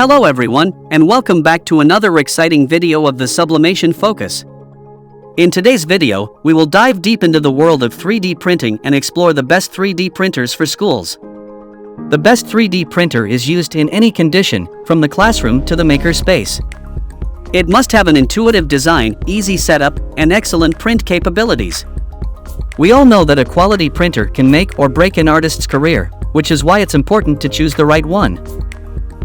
Hello everyone, and welcome back to another exciting video of the Sublimation Focus. In today's video, we will dive deep into the world of 3D printing and explore the best 3D printers for schools. The best 3D printer is used in any condition, from the classroom to the maker space. It must have an intuitive design, easy setup, and excellent print capabilities. We all know that a quality printer can make or break an artist's career, which is why it's important to choose the right one.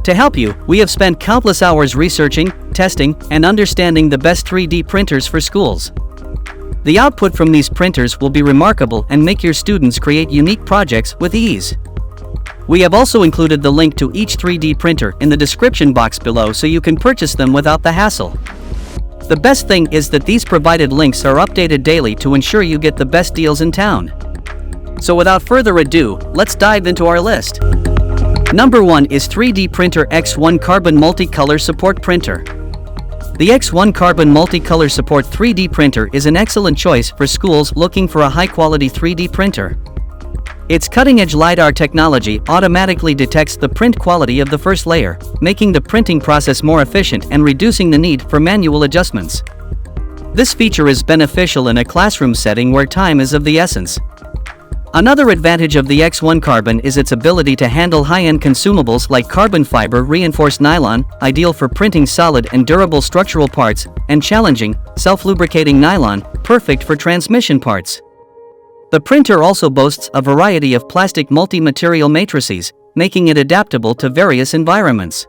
To help you, we have spent countless hours researching, testing, and understanding the best 3D printers for schools. The output from these printers will be remarkable and make your students create unique projects with ease. We have also included the link to each 3D printer in the description box below so you can purchase them without the hassle. The best thing is that these provided links are updated daily to ensure you get the best deals in town. So without further ado, let's dive into our list. Number 1 is 3D Printer X1-Carbon Multicolor Support Printer. The X1-Carbon Multicolor Support 3D Printer is an excellent choice for schools looking for a high-quality 3D printer. Its cutting-edge LIDAR technology automatically detects the print quality of the first layer, making the printing process more efficient and reducing the need for manual adjustments. This feature is beneficial in a classroom setting where time is of the essence. Another advantage of the X1-Carbon is its ability to handle high-end consumables like carbon fiber reinforced nylon, ideal for printing solid and durable structural parts, and challenging, self-lubricating nylon, perfect for transmission parts. The printer also boasts a variety of plastic multi-material matrices, making it adaptable to various environments.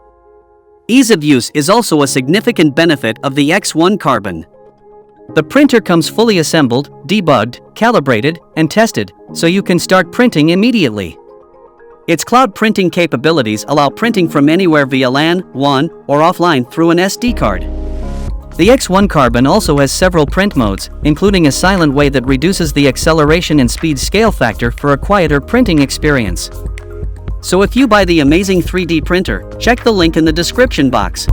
Ease of use is also a significant benefit of the X1-Carbon. The printer comes fully assembled, debugged, calibrated, and tested, so you can start printing immediately. Its cloud printing capabilities allow printing from anywhere via LAN, WAN, or offline through an SD card. The X1-Carbon also has several print modes, including a silent way that reduces the acceleration and speed scale factor for a quieter printing experience. So if you buy the amazing 3D printer, check the link in the description box.